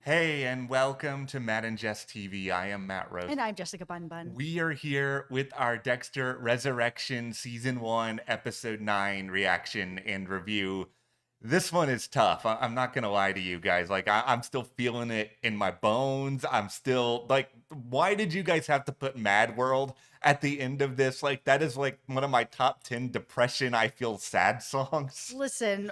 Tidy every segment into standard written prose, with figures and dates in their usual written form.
Hey, and welcome to Matt and Jess TV. I am Matt Rose. And I'm Jessica Bun Bun. We are here with our Dexter Resurrection Season 1, Episode 9 reaction and review. This one is tough. I'm not going to lie to you guys. I'm still feeling it in my bones. I'm still, why did you guys have to put Mad World at the end of this? That is, one of my top 10 depression, I feel sad songs. Listen,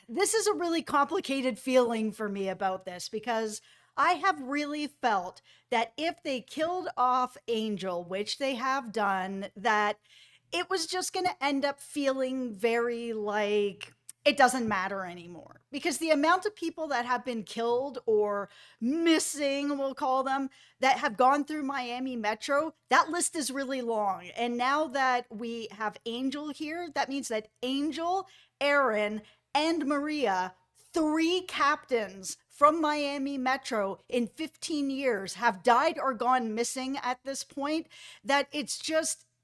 this is a really complicated feeling for me about this because I have really felt that if they killed off Angel, which they have done, that it was just going to end up feeling very like it doesn't matter anymore because the amount of people that have been killed or missing, we'll call them, that have gone through Miami Metro, that list is really long. And now that we have Angel here, that means that Angel, Aaron, and Maria, three captains from Miami Metro in 15 years have died or gone missing at this point, that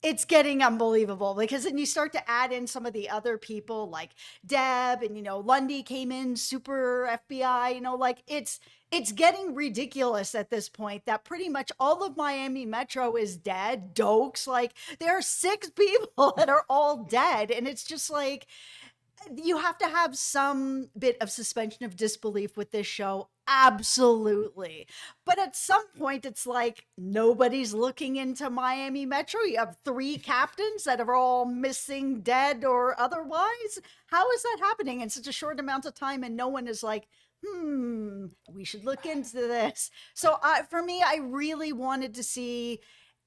it's getting unbelievable because then you start to add in some of the other people like Deb and, Lundy came in, super FBI, it's getting ridiculous at this point that pretty much all of Miami Metro is dead. Dokes, there are six people that are all dead. And it's just like, you have to have some bit of suspension of disbelief with this show. Absolutely. But at some point, it's like nobody's looking into Miami Metro. You have three captains that are all missing, dead, or otherwise. How is that happening in such a short amount of time? And no one is like, we should look into this. So for me, I really wanted to see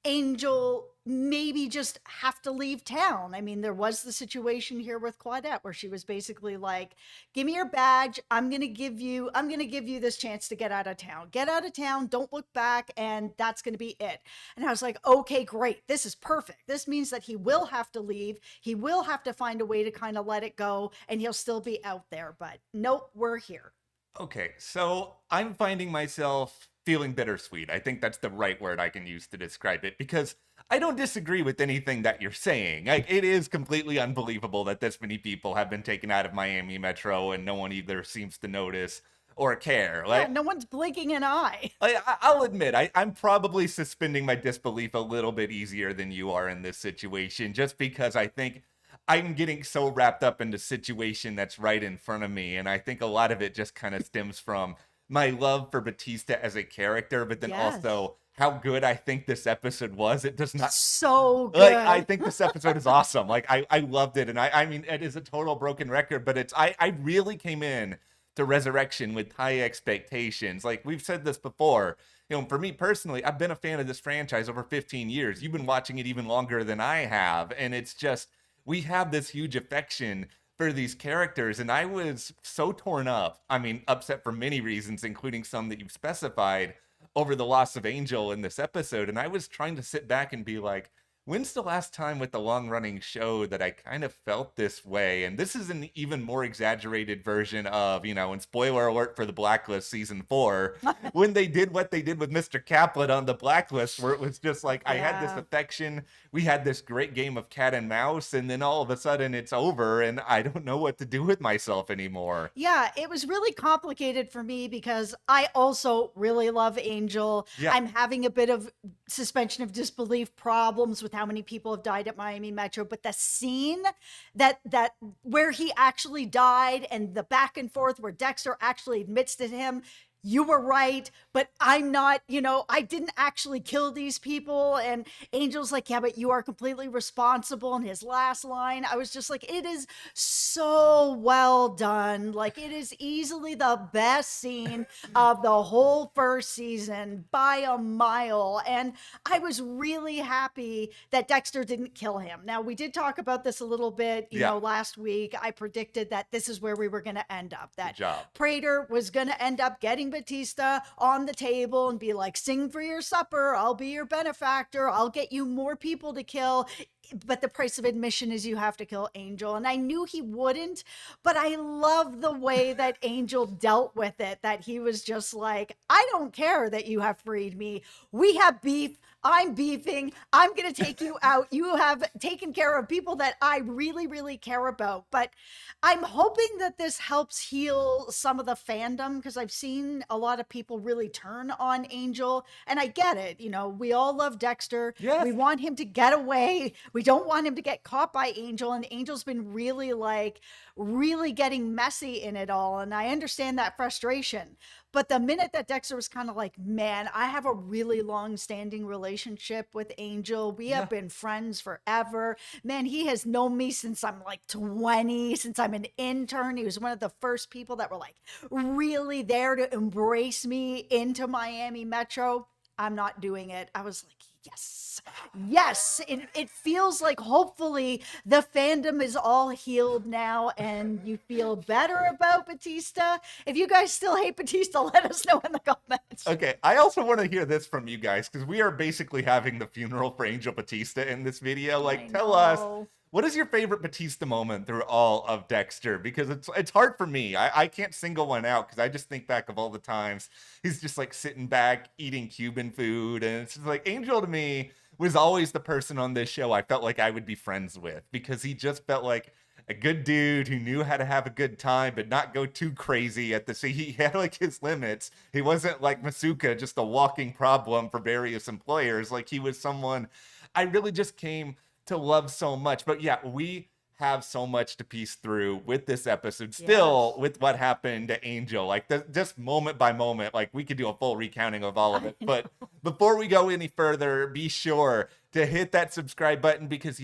Angel maybe just have to leave town. I mean, there was the situation here with Claudette where she was basically like, give me your badge. I'm going to give you this chance to get out of town. Get out of town. Don't look back. And that's going to be it. And I was like, okay, great. This is perfect. This means that he will have to leave. He will have to find a way to kind of let it go and he'll still be out there. But nope, we're here. Okay, so I'm finding myself feeling bittersweet. I think that's the right word I can use to describe it because I don't disagree with anything that you're saying. It is completely unbelievable that this many people have been taken out of Miami Metro and no one either seems to notice or care. Yeah, no one's blinking an eye. I'll admit, I'm probably suspending my disbelief a little bit easier than you are in this situation just because I think I'm getting so wrapped up in the situation that's right in front of me. And I think a lot of it just kind of stems from my love for Batista as a character, but then Yes. also how good I think this episode was. It does not So good. I think this episode is awesome. I loved it. And I mean, it is a total broken record, but I really came in to Resurrection with high expectations. Like we've said this before, for me personally, I've been a fan of this franchise over 15 years. You've been watching it even longer than I have. And it's just, we have this huge affection for these characters, and I was so torn up. I mean, upset for many reasons, including some that you've specified over the loss of Angel in this episode. And I was trying to sit back and be like, when's the last time with the long-running show that I kind of felt this way? And this is an even more exaggerated version of, and spoiler alert for The Blacklist Season 4, when they did what they did with Mr. Caplet on The Blacklist, where it was just like, I had this affection, we had this great game of cat and mouse, and then all of a sudden it's over, and I don't know what to do with myself anymore. Yeah, it was really complicated for me because I also really love Angel. Yeah. I'm having a bit of suspension of disbelief problems with how many people have died at Miami Metro, but the scene that where he actually died and the back and forth where Dexter actually admits to him, you were right, but I'm not, I didn't actually kill these people. And Angel's like, yeah, but you are completely responsible. And his last line, I was just like, it is so well done. Like, it is easily the best scene of the whole first season by a mile. And I was really happy that Dexter didn't kill him. Now, we did talk about this a little bit, you know, last week. I predicted that this is where we were going to end up, that Prater was going to end up getting Batista on the table and be like, sing for your supper, I'll be your benefactor, I'll get you more people to kill. but the price of admission is you have to kill Angel. And I knew he wouldn't, but I love the way that Angel dealt with it, that he was just like, I don't care that you have freed me. We have beef. I'm beefing. I'm going to take you out. You have taken care of people that I really, really care about. But I'm hoping that this helps heal some of the fandom, because I've seen a lot of people really turn on Angel. And I get it. You know, we all love Dexter. Yes. We want him to get away. We don't want him to get caught by Angel. And Angel's been really really getting messy in it all. And I understand that frustration. But the minute that Dexter was kind of like, man, I have a really long standing relationship with Angel. We have been friends forever. Man, he has known me since I'm like 20, since I'm an intern. He was one of the first people that were like really there to embrace me into Miami Metro. I'm not doing it. I was like, yes. It feels like hopefully the fandom is all healed now and you feel better about Batista. If you guys still hate Batista, let us know in the comments. Okay, I also want to hear this from you guys, because we are basically having the funeral for Angel Batista in this video. Like, tell us, what is your favorite Batista moment through all of Dexter? Because it's hard for me. I can't single one out, because I just think back of all the times he's just like sitting back eating Cuban food, and it's just like Angel to me was always the person on this show I felt like I would be friends with, because he just felt like a good dude who knew how to have a good time but not go too crazy at the sea. He had like his limits. He wasn't like Masuka, just a walking problem for various employers. Like, he was someone I really just came to love so much. But yeah, we have so much to piece through with this episode still, with what happened to Angel, like just moment by moment. Like, we could do a full recounting of all of it. But before we go any further, be sure to hit that subscribe button, because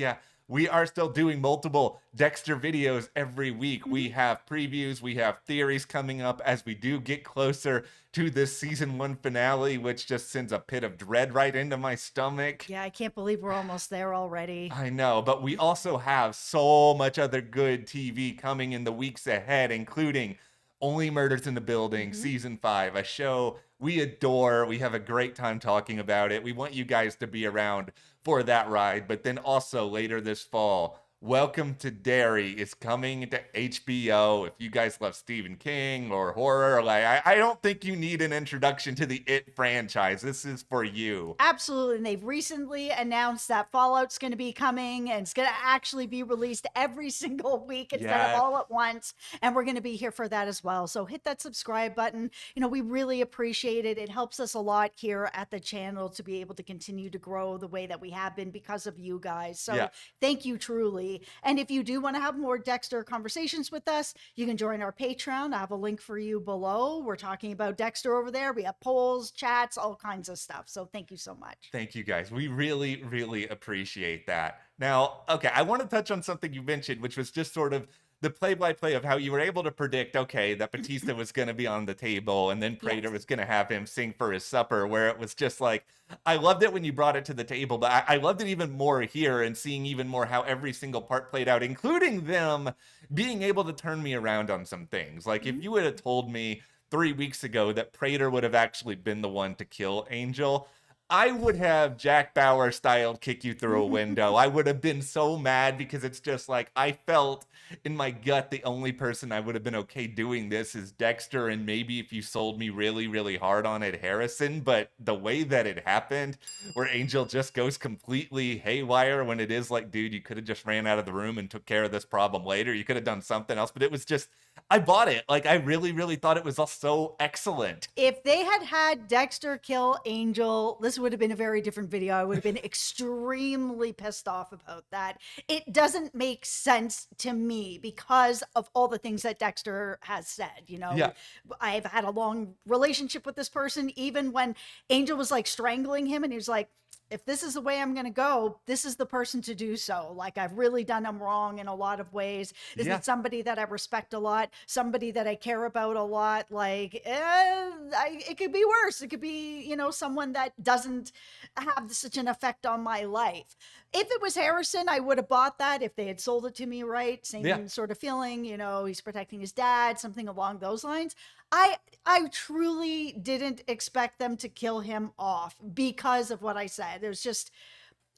we are still doing multiple Dexter videos every week. We have previews, we have theories coming up as we do get closer to this season 1 finale, which just sends a pit of dread right into my stomach. Yeah, I can't believe we're almost there already. I know, but we also have so much other good TV coming in the weeks ahead, including Only Murders in the Building, season 5, a show we adore. We have a great time talking about it. We want you guys to be around for that ride. But then also later this fall, Welcome to Derry is coming to HBO. If you guys love Stephen King or horror, like I don't think you need an introduction to the It franchise. This is for you. Absolutely. And they've recently announced that Fallout's going to be coming, and it's going to actually be released every single week instead of all at once. And we're going to be here for that as well. So hit that subscribe button. You know, we really appreciate it. It helps us a lot here at the channel to be able to continue to grow the way that we have been because of you guys. So thank you truly. And if you do want to have more Dexter conversations with us, you can join our Patreon. I have a link for you below. We're talking about Dexter over there. We have polls, chats, all kinds of stuff. So thank you so much. Thank you guys. We really, really appreciate that. Now, okay, I want to touch on something you mentioned, which was just sort of the play-by-play of how you were able to predict, okay, that Batista was going to be on the table, and then Prater was going to have him sing for his supper, where it was just like, I loved it when you brought it to the table, but I loved it even more here, and seeing even more how every single part played out, including them being able to turn me around on some things. Like, if you would have told me 3 weeks ago that Prater would have actually been the one to kill Angel, I would have Jack Bauer styled kick you through a window. I would have been so mad, because it's just like, I felt in my gut the only person I would have been okay doing this is Dexter, and maybe if you sold me really, really hard on it, Harrison. But the way that it happened, where Angel just goes completely haywire, when it is like, dude, you could have just ran out of the room and took care of this problem later. You could have done something else, but it was just, I bought it. Like, I really, really thought it was all so excellent. If they had had Dexter kill Angel, this would have been a very different video. I would have been extremely pissed off about that. It doesn't make sense to me because of all the things that Dexter has said. You know, I've had a long relationship with this person. Even when Angel was like strangling him, and he was like, if this is the way I'm going to go, this is the person to do so. Like, I've really done him wrong in a lot of ways. This is somebody that I respect a lot, somebody that I care about a lot. Like, it could be worse. It could be, you know, someone that doesn't have such an effect on my life. If it was Harrison, I would have bought that if they had sold it to me right. Same sort of feeling, you know, he's protecting his dad, something along those lines. I truly didn't expect them to kill him off because of what I said. There's just,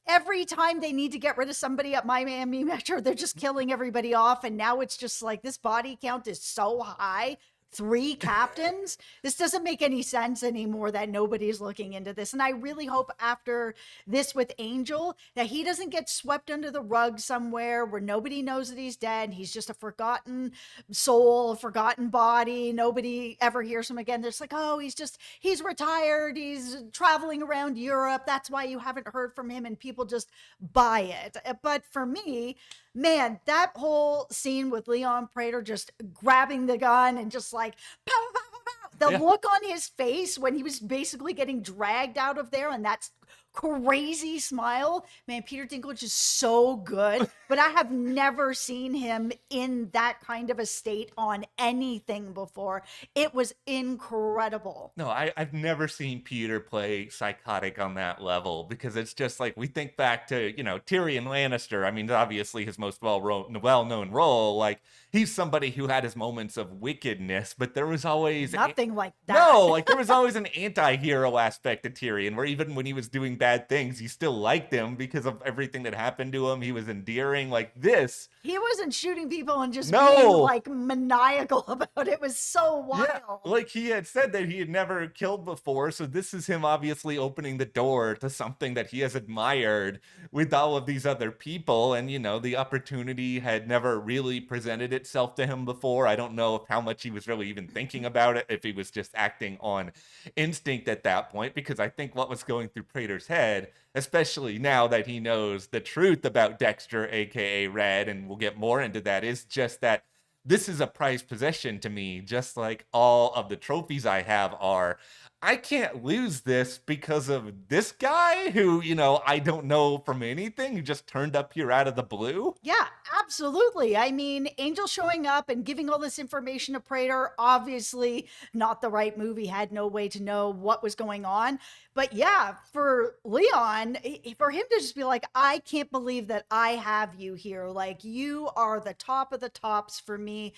every time they need to get rid of somebody at Miami Metro, they're just killing everybody off. And now it's just like this body count is so high. 3 captains. This doesn't make any sense anymore that nobody's looking into this. And I really hope after this with Angel that he doesn't get swept under the rug somewhere where nobody knows that he's dead. He's just a forgotten soul, a forgotten body. Nobody ever hears him again. There's like, oh, he's retired. He's traveling around Europe. That's why you haven't heard from him, and people just buy it. But for me, man, that whole scene with Leon Prater just grabbing the gun and just like pow, pow, pow, pow. The look on his face when he was basically getting dragged out of there, and that's crazy smile. Man, Peter Dinklage is so good, but I have never seen him in that kind of a state on anything before. It was incredible. No, I've never seen Peter play psychotic on that level, because it's just like, we think back to, Tyrion Lannister. I mean, obviously his most well-known role, like, he's somebody who had his moments of wickedness, but there was always nothing like that. No, like there was always an anti-hero aspect to Tyrion, where even when he was doing bad things, you still liked him because of everything that happened to him. He was endearing. Like this, he wasn't shooting people and just being like maniacal about it. It was so wild. Yeah, like he had said that he had never killed before, so this is him obviously opening the door to something that he has admired with all of these other people. And the opportunity had never really presented itself to him before. I don't know how much he was really even thinking about it, if he was just acting on instinct at that point, because I think what was going through Prater's head, especially now that he knows the truth about Dexter, aka Red, and we'll get more into that, is just that this is a prized possession to me, just like all of the trophies I have are. I can't lose this because of this guy who, I don't know from anything, who just turned up here out of the blue. Yeah, absolutely. I mean, Angel showing up and giving all this information to Prater, obviously not the right move. He had no way to know what was going on. But yeah, for Leon, for him to just be like, I can't believe that I have you here. Like, you are the top of the tops for me.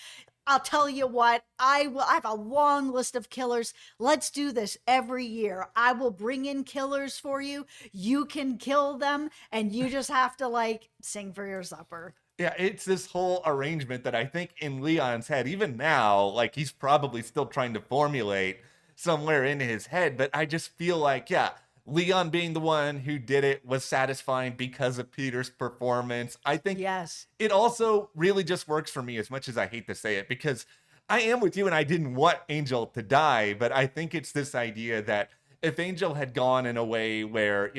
I'll tell you what, I have a long list of killers. Let's do this every year. I will bring in killers for you. You can kill them, and you just have to like sing for your supper. Yeah, it's this whole arrangement that I think in Leon's head, even now, like he's probably still trying to formulate somewhere in his head. But I just feel like, yeah, Leon being the one who did it was satisfying because of Peter's performance. I think yes, it also really just works for me, as much as I hate to say it, because I am with you and I didn't want Angel to die. But I think it's this idea that if Angel had gone in a way where,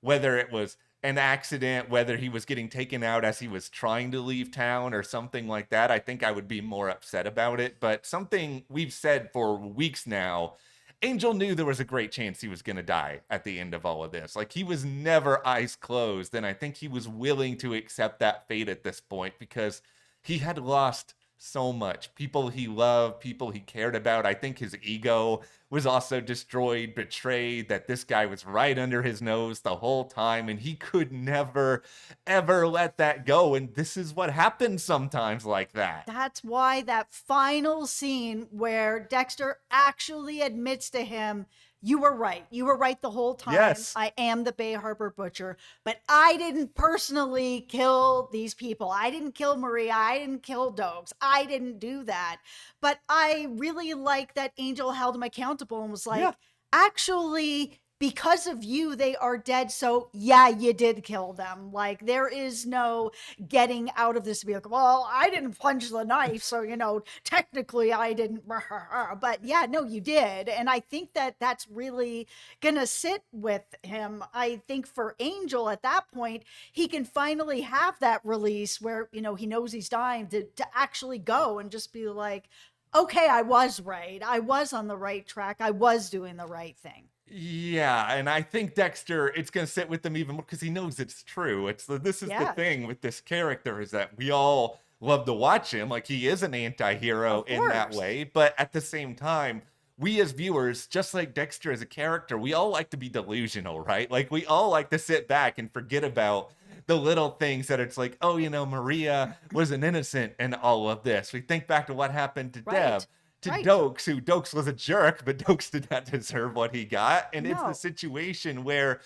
whether it was an accident, whether he was getting taken out as he was trying to leave town or something like that, I think I would be more upset about it. But something we've said for weeks now, Angel knew there was a great chance he was going to die at the end of all of this. Like, he was never eyes closed. And I think he was willing to accept that fate at this point, because he had lost so much. People he loved, people he cared about. I think his ego was also destroyed, betrayed, that this guy was right under his nose the whole time, and he could never, ever let that go. And this is what happens sometimes like that. That's why that final scene where Dexter actually admits to him, you were right. You were right the whole time. Yes. I am the Bay Harbor Butcher, but I didn't personally kill these people. I didn't kill Maria. I didn't kill Dokes. I didn't do that. But I really like that Angel held him accountable and was like, actually, because of you, they are dead. So yeah, you did kill them. Like, there is no getting out of this to be like, well, I didn't plunge the knife. So, technically I didn't, but yeah, no, you did. And I think that that's really going to sit with him. I think for Angel at that point, he can finally have that release where, he knows he's dying to actually go and just be like, okay, I was right. I was on the right track. I was doing the right thing. Yeah, and I think Dexter, it's going to sit with him even more because he knows it's true. This is the thing with this character, is that we all love to watch him. Like, he is an anti-hero in that way, but at the same time, we as viewers, just like Dexter as a character, we all like to be delusional, right? Like, we all like to sit back and forget about the little things that it's like, oh, Maria was an innocent in all of this. We think back to what happened to Deb, to Right. Dokes, who Dokes was a jerk, but Dokes did not deserve what he got. And it's the No. situation where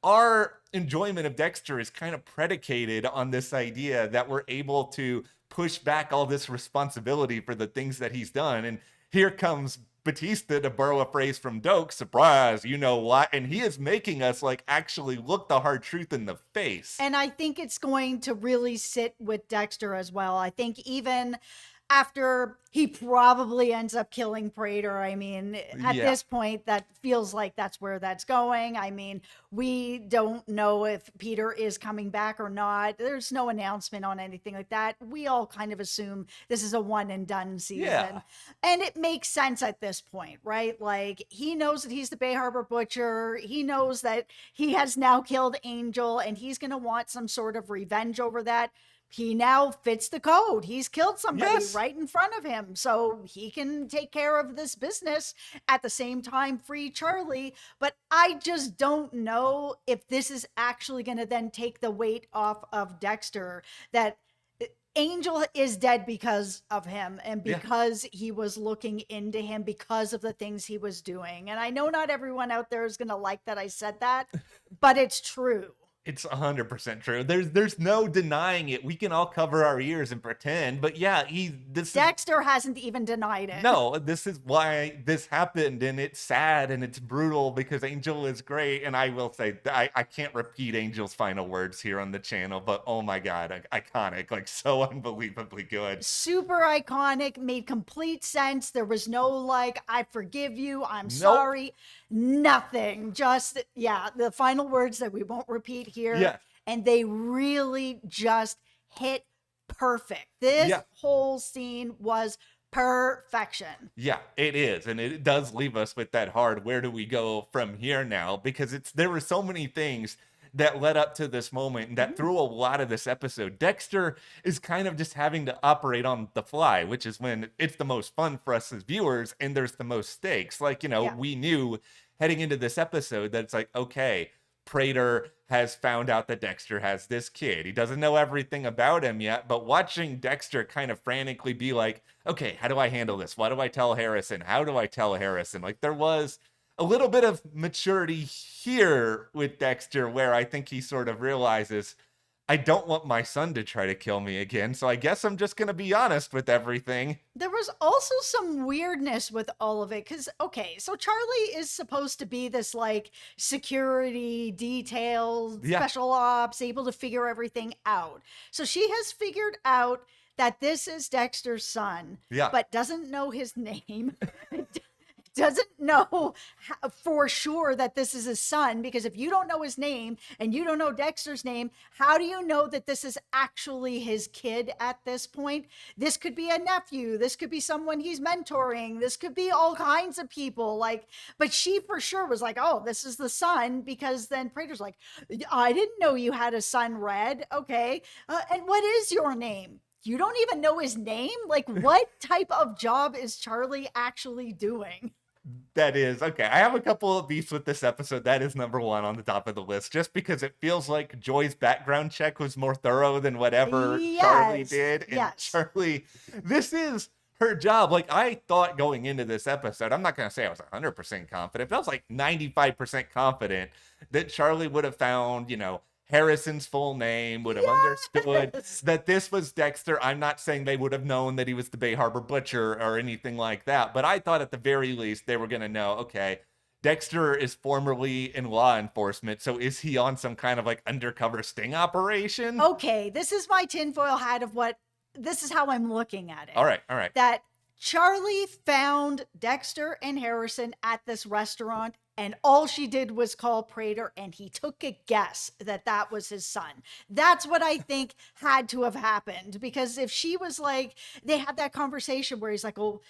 our enjoyment of Dexter is kind of predicated on this idea that we're able to push back all this responsibility for the things that he's done. And here comes Batista, to borrow a phrase from Doak, surprise, you know what? And he is making us like actually look the hard truth in the face. And I think it's going to really sit with Dexter as well. I think even after he probably ends up killing Prater, I mean, at Yeah. this point, that feels like that's where that's going. I mean, we don't know if Peter is coming back or not. There's no announcement on anything like that. We all kind of assume this is a one and done season. Yeah. And it makes sense at this point, right? Like, he knows that he's the Bay Harbor Butcher. He knows that he has now killed Angel, and he's going to want some sort of revenge over that. He now fits the code. He's killed somebody Yes. right in front of him. So he can take care of this business, at the same time free Charley. But I just don't know if this is actually going to then take the weight off of Dexter, that Angel is dead because of him, and Yeah. because he was looking into him, because of the things he was doing. And I know not everyone out there is going to like that I said that, but it's true. It's 100% true. There's no denying it. We can all cover our ears and pretend, but yeah, this is Dexter hasn't even denied it. no, this is why this happened, and it's sad and it's brutal because Angel is great. And I will say, I can't repeat Angel's final words here on the channel, but oh my God, iconic, like so unbelievably good. Super iconic, made complete sense. There was no like, I forgive you, I'm Nope. sorry, nothing. Just, yeah, the final words that we won't repeat here. Yeah. And they really just hit perfect. This Yeah. whole scene was perfection. Yeah, it is. And it does leave us with that hard, where do we go from here now? Because there were so many things that led up to this moment and that through a lot of this episode. Dexter is kind of just having to operate on the fly, which is when it's the most fun for us as viewers and there's the most stakes. Like, Yeah. we knew heading into this episode that it's like, okay, Prater has found out that Dexter has this kid. He doesn't know everything about him yet, but watching Dexter kind of frantically be like, okay, how do I handle this? What do I tell Harrison? How do I tell Harrison? Like, there was a little bit of maturity here with Dexter where I think he sort of realizes, I don't want my son to try to kill me again, so I guess I'm just going to be honest with everything. There was also some weirdness with all of it, because, okay, so Charley is supposed to be this like security detail, Yeah. special ops, able to figure everything out. So she has figured out that this is Dexter's son, Yeah. but doesn't know his name. Doesn't know for sure that this is his son, because if you don't know his name and you don't know Dexter's name, how do you know that this is actually his kid at this point? This could be a nephew, this could be someone he's mentoring, this could be all kinds of people, like, but she for sure was like, oh, this is the son, because then Prater's like, I didn't know you had a son, Red. Okay, and what is your name? You don't even know his name? Like, what type of job is Charley actually doing? That is okay. I have a couple of beefs with this episode. That is number one on the top of the list, just because it feels like Joy's background check was more thorough than whatever Charley Yes, did. And yes. Charley, this is her job. Like, I thought going into this episode, I'm not going to say I was 100% confident, but I was like 95% confident that Charley would have found, Harrison's full name, would have understood Yes. that this was Dexter. I'm not saying they would have known that he was the Bay Harbor Butcher or anything like that, but I thought at the very least they were going to know, okay, Dexter is formerly in law enforcement, so is he on some kind of like undercover sting operation? Okay, this is my tinfoil hat of this is how I'm looking at it. All right. That Charley found Dexter and Harrison at this restaurant, and all she did was call Prater, and he took a guess that that was his son. That's what I think had to have happened, because if she was like, they had that conversation where he's like, oh,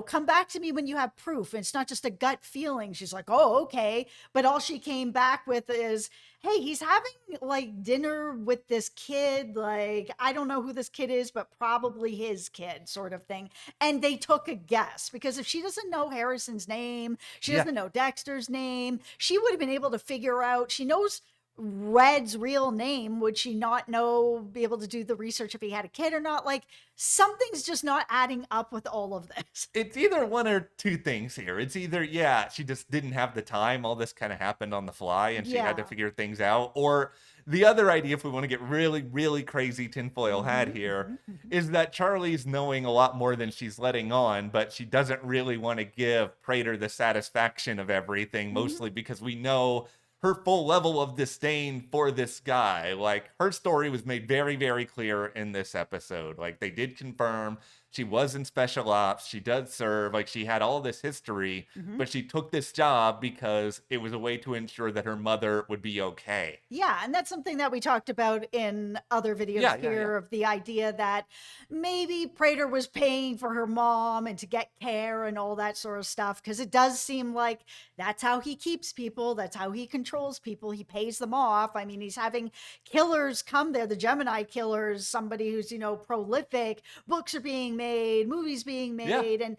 come back to me when you have proof. And it's not just a gut feeling. She's like, oh, okay. But all she came back with is, hey, he's having like dinner with this kid. Like, I don't know who this kid is, but probably his kid, sort of thing. And they took a guess, because if she doesn't know Harrison's name, she doesn't know Dexter's name, she would have been able to figure out, she knows Red's real name? Would she not know, be able to do the research if he had a kid or not? Like, something's just not adding up with all of this. It's either one or two things here. It's either, yeah, she just didn't have the time. All this kind of happened on the fly and she had to Yeah. figure things out. Or the other idea, if we want to get really, really crazy tinfoil hat here, Mhm. is that Charlie's knowing a lot more than she's letting on, but she doesn't really want to give Prater the satisfaction of everything, Mhm. mostly because we know her full level of disdain for this guy. Like, her story was made very, very clear in this episode. Like, they did confirm she was in special ops. She does serve. Like, she had all this history, Mhm. but she took this job because it was a way to ensure that her mother would be okay. Yeah, and that's something that we talked about in other videos Yeah, yeah, yeah. here, of the idea that maybe Prater was paying for her mom and to get care and all that sort of stuff. Because it does seem like that's how he keeps people, that's how he controls people. He pays them off. I mean, he's having killers come there, the Gemini killers, somebody who's, prolific. Books are being made, movies being Yeah. made, and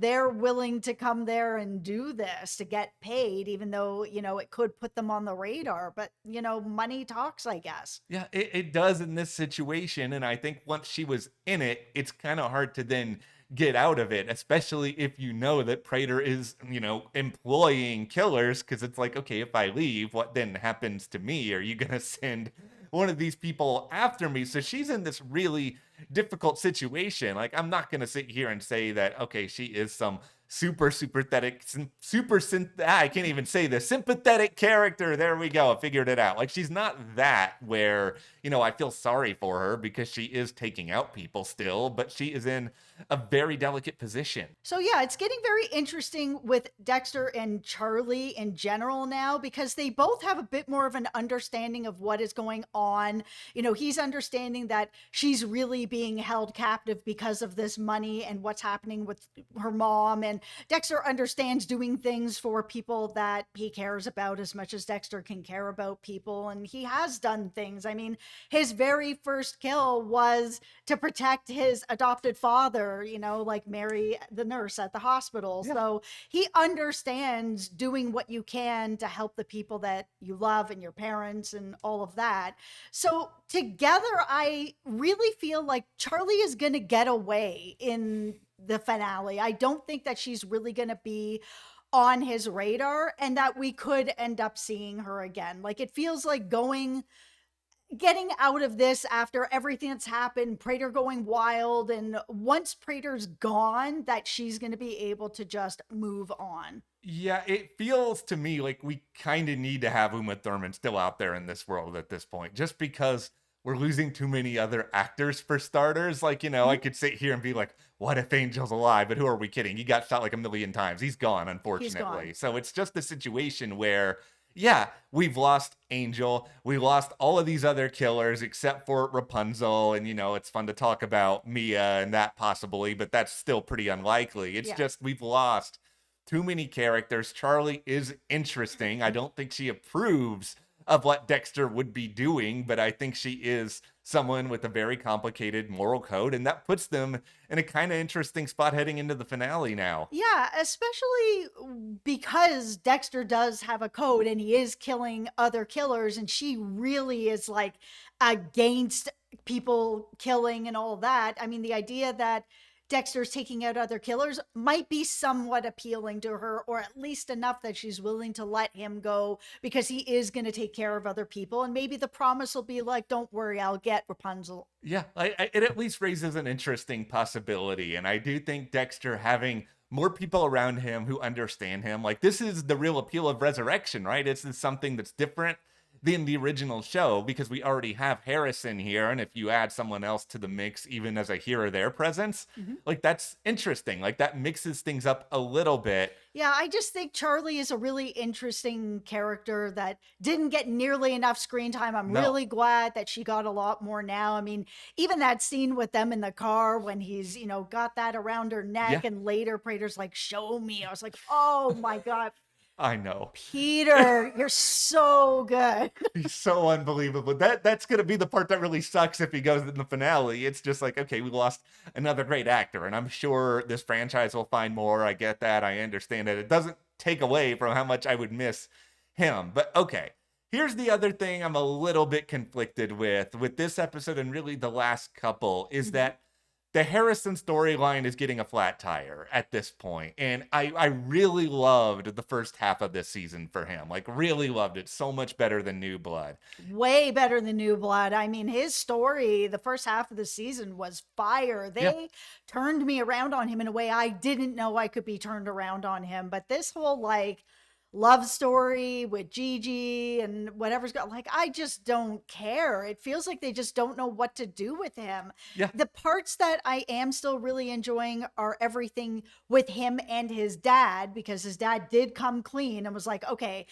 they're willing to come there and do this to get paid, even though, it could put them on the radar. But, money talks, I guess. Yeah, it does in this situation. And I think once she was in it, it's kind of hard to then get out of it, especially if you know that Prater is, employing killers. Cause it's like, okay, if I leave, what then happens to me? Are you going to send one of these people after me? So she's in this really difficult situation. Like, I'm not going to sit here and say that, okay, she is some super sympathetic, I can't even say this, sympathetic character. There we go. I figured it out. Like, she's not that where, I feel sorry for her because she is taking out people still, but she is in a very delicate position. So yeah, it's getting very interesting with Dexter and Charley in general now, because they both have a bit more of an understanding of what is going on. He's understanding that she's really being held captive because of this money and what's happening with her mom. And Dexter understands doing things for people that he cares about as much as Dexter can care about people. And he has done things. I mean, his very first kill was to protect his adopted father, like Mary, the nurse at the hospital. Yeah. So he understands doing what you can to help the people that you love and your parents and all of that. So together, I really feel like Charley is going to get away in the finale. I don't think that she's really going to be on his radar, and that we could end up seeing her again. Like, it feels like getting out of this after everything that's happened, Prater going wild, and once Prater's gone, that she's going to be able to just move on. Yeah, it feels to me like we kind of need to have Uma Thurman still out there in this world at this point, just because we're losing too many other actors for starters. Like, I Mhm. could sit here and be like, what if Angel's alive? But who are we kidding? He got shot like a million times. He's gone, He's unfortunately. gone. So it's just a situation where, yeah, we've lost Angel. We lost all of these other killers except for Rapunzel. And, it's fun to talk about Mia and that possibly, but that's still pretty unlikely. It's Yeah. just we've lost too many characters. Charley is interesting. I don't think she approves of what Dexter would be doing, but I think she is someone with a very complicated moral code, and that puts them in a kind of interesting spot heading into the finale now. Yeah, especially because Dexter does have a code and he is killing other killers, and she really is like against people killing and all that. I mean, the idea that Dexter's taking out other killers might be somewhat appealing to her, or at least enough that she's willing to let him go because he is going to take care of other people. And maybe the promise will be like, don't worry, I'll get Rapunzel. Yeah, it at least raises an interesting possibility. And I do think Dexter having more people around him who understand him, like, this is the real appeal of Resurrection, right? It's something that's different than the original show because we already have Harrison here. And if you add someone else to the mix, even as a here or there presence, Mhm. like, that's interesting. Like, that mixes things up a little bit. Yeah, I just think Charley is a really interesting character that didn't get nearly enough screen time. I'm No. really glad that she got a lot more now. I mean, even that scene with them in the car when he's, got that around her neck, Yeah, and later Prater's like, show me. I was like, oh my God, I know. Peter, you're so good. He's so unbelievable. That's gonna be the part that really sucks if he goes in the finale. It's just like, okay, we lost another great actor, and I'm sure this franchise will find more. I get that. I understand that. It doesn't take away from how much I would miss him. But okay, Here's the other thing I'm a little bit conflicted with this episode and really the last couple is Mhm. that the Harrison storyline is getting a flat tire at this point. And I really loved the first half of this season for him. Like, really loved it. So much better than New Blood. Way better than New Blood. I mean, his story, the first half of the season was fire. Yeah. They turned me around on him in a way I didn't know I could be turned around on him. But this whole like love story with Gigi and whatever's got, like, I just don't care. It feels like they just don't know what to do with him. Yeah. The parts that I am still really enjoying are everything with him and his dad, because his dad did come clean and was like, okay,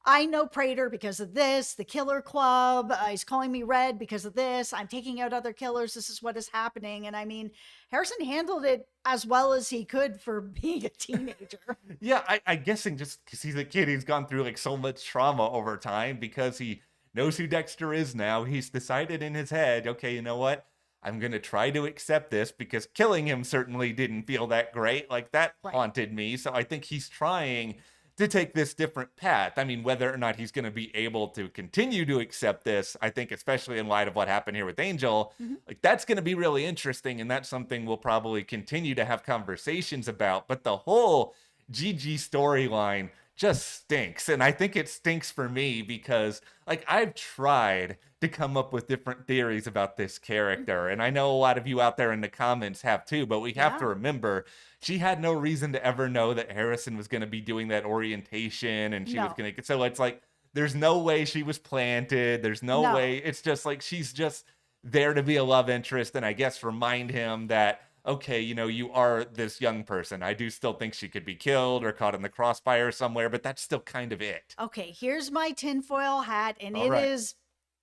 I know Prater because of this, the Killer Club. He's calling me Red because of this. I'm taking out other killers. This is what is happening. And I mean, Harrison handled it as well as he could for being a teenager. Yeah, I guessing just because he's a kid, he's gone through like so much trauma over time because he knows who Dexter is now. He's decided in his head, okay, you know what? I'm going to try to accept this because killing him certainly didn't feel that great. Like that Right. haunted me. So I think he's trying to take this different path. I mean, whether or not he's going to be able to continue to accept this, I think, especially in light of what happened here with Angel, Mhm. like that's going to be really interesting. And that's something we'll probably continue to have conversations about. But the whole Gigi storyline just stinks. And I think it stinks for me because, like, I've tried to come up with different theories about this character. And I know a lot of you out there in the comments have too, but we have to Yeah. remember she had no reason to ever know that Harrison was going to be doing that orientation and she was No. going to. So it's like, there's no way she was planted. There's no No. way. It's just like she's just there to be a love interest. And I guess remind him that, okay, you know, you are this young person. I do still think she could be killed or caught in the crossfire somewhere, but that's still kind of it. Okay, here's my tinfoil hat, and All right.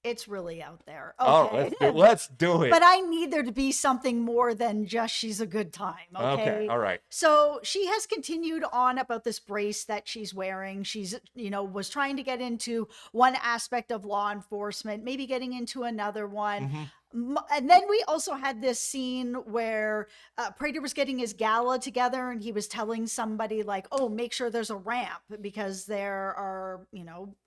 it's really out there. Oh, Okay. let's do it. But I need there to be something more than just she's a good time. Okay. Okay. All right. So she has continued on about this brace that she's wearing. She's, was trying to get into one aspect of law enforcement, maybe getting into another one. Mhm. And then we also had this scene where Prater was getting his gala together and he was telling somebody, like, oh, make sure there's a ramp because there are,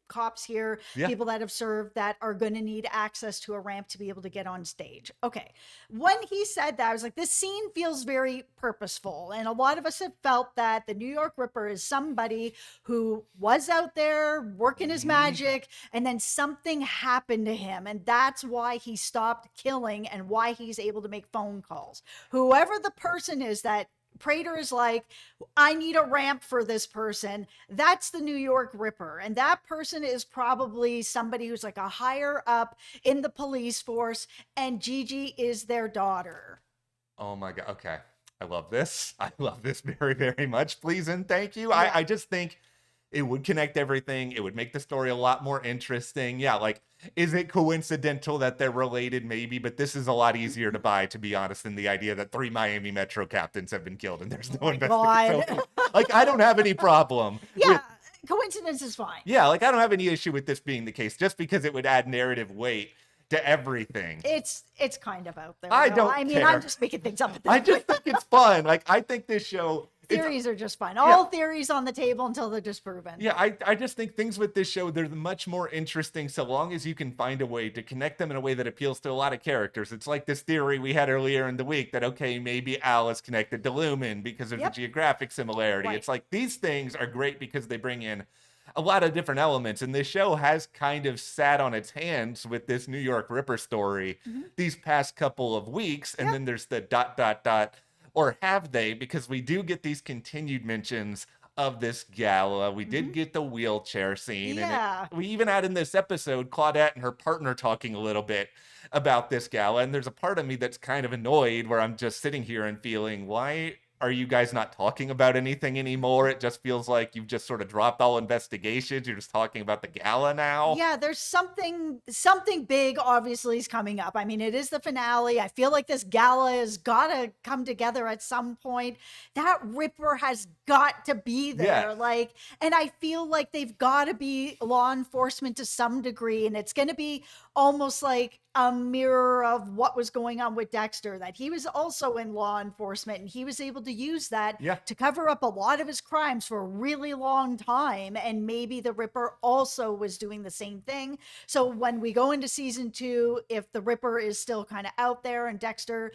cops here, Yeah. people that have served that are going to need access to a ramp to be able to get on stage. Okay. When he said that, I was like, this scene feels very purposeful. And a lot of us have felt that the New York Ripper is somebody who was out there working his Mhm. magic and then something happened to him. And that's why he stopped killing and why he's able to make phone calls. Whoever the person is that Prater is like, I need a ramp for this person. That's the New York Ripper. And that person is probably somebody who's like a higher up in the police force. And Gigi is their daughter. Oh my God. Okay. I love this. I love this very, very much. Please and thank you. Yeah. I just think it would connect everything. It would make the story a lot more interesting. Yeah, like, is it coincidental that they're related? Maybe, but this is a lot easier to buy, to be honest, than the idea that 3 Miami Metro captains have been killed and there's no investigation. God. So, like, I don't have any problem Yeah. with, Coincidence is fine. yeah, like, I don't have any issue with this being the case just because it would add narrative weight to everything. It's kind of out there. I though. don't I mean, care. I'm just making things up at this I just point. think it's fun. Like, I think this show, it's Theories are just fine. All theories on the table until they're disproven. yeah, I just think things with this show, they're much more interesting so long as you can find a way to connect them in a way that appeals to a lot of characters. It's like this theory we had earlier in the week that, okay, maybe Al is connected to Lumen because of Yep. the geographic similarity. Right. It's like these things are great because they bring in a lot of different elements. And this show has kind of sat on its hands with this New York Ripper story these past couple of weeks. And Yeah. then there's the ... Or have they? Because we do get these continued mentions of this gala. We did get the wheelchair scene. Yeah. And we even had in this episode Claudette and her partner talking a little bit about this gala. And there's a part of me that's kind of annoyed where I'm just sitting here and feeling, why are you guys not talking about anything anymore? It just feels like you've just sort of dropped all investigations. You're just talking about the gala now. Yeah, there's something big obviously is coming up. I mean, it is the finale. I feel like this gala has got to come together at some point. That Ripper has got to be there. Yeah. Like, and I feel like they've got to be law enforcement to some degree, and it's going to be almost like a mirror of what was going on with Dexter, that he was also in law enforcement and he was able to use that Yeah. to cover up a lot of his crimes for a really long time. And maybe the Ripper also was doing the same thing. So when we go into season 2, if the Ripper is still kind of out there and Dexter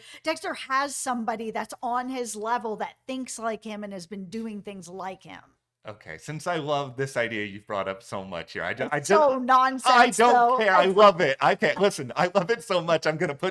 has somebody that's on his level that thinks like him and has been doing things like him. Okay, since I love this idea you've brought up so much here, It's so nonsense. I don't though. care. I love it. I can't listen. I love it so much. I'm gonna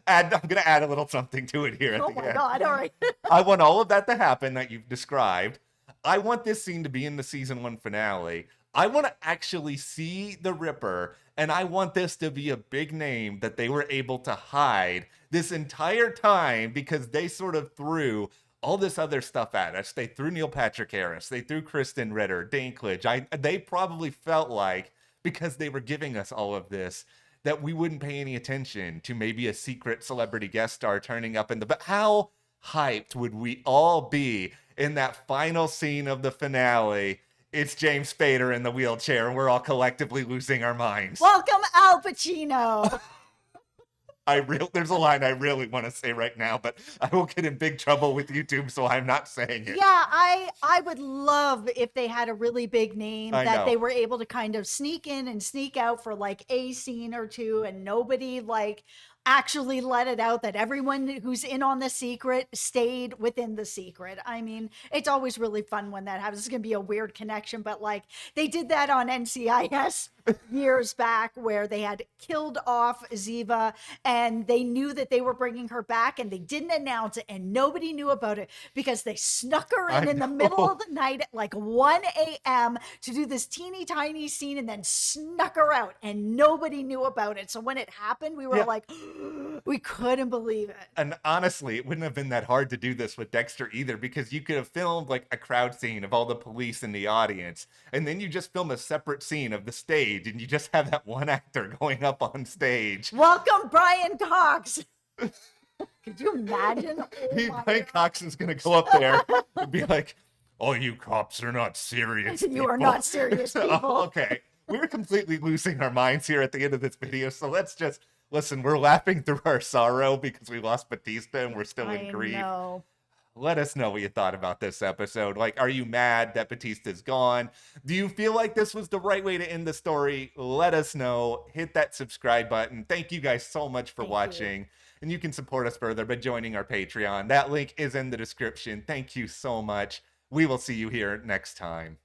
add a little something to it here at Oh the my end. God! All right. I want all of that to happen that you've described. I want this scene to be in the season 1 finale. I want to actually see the Ripper, and I want this to be a big name that they were able to hide this entire time because they sort of threw all this other stuff at us. They threw Neil Patrick Harris. They threw Kristen Ritter, Dinklage. They probably felt like, because they were giving us all of this, that we wouldn't pay any attention to maybe a secret celebrity guest star turning up in the... But how hyped would we all be in that final scene of the finale? It's James Spader in the wheelchair, and we're all collectively losing our minds. Welcome, Al Pacino. There's a line I really want to say right now, but I will get in big trouble with YouTube, so I'm not saying it. Yeah, I would love if they had a really big name that they were able to kind of sneak in and sneak out for like a scene or two, and nobody like actually let it out, that everyone who's in on the secret stayed within the secret. I mean, it's always really fun when that happens. It's going to be a weird connection, but like they did that on NCIS years back where they had killed off Ziva and they knew that they were bringing her back and they didn't announce it and nobody knew about it because they snuck her in the middle of the night at like 1 a.m. to do this teeny tiny scene and then snuck her out and nobody knew about it. So when it happened, we were like, we couldn't believe it. And honestly, it wouldn't have been that hard to do this with Dexter either, because you could have filmed like a crowd scene of all the police in the audience, and then you just film a separate scene of the stage, and you just have that one actor going up on stage. Welcome, Brian Cox. Could you imagine? Brian Cox is going to go up there and be like, "Oh, you cops are not serious. You are not serious people." Oh, okay. We're completely losing our minds here at the end of this video, so let's just... Listen, we're laughing through our sorrow because we lost Batista and we're still in grief. Know. Let us know what you thought about this episode. Like, are you mad that Batista's gone? Do you feel like this was the right way to end the story? Let us know. Hit that subscribe button. Thank you guys so much for watching. And you can support us further by joining our Patreon. That link is in the description. Thank you so much. We will see you here next time.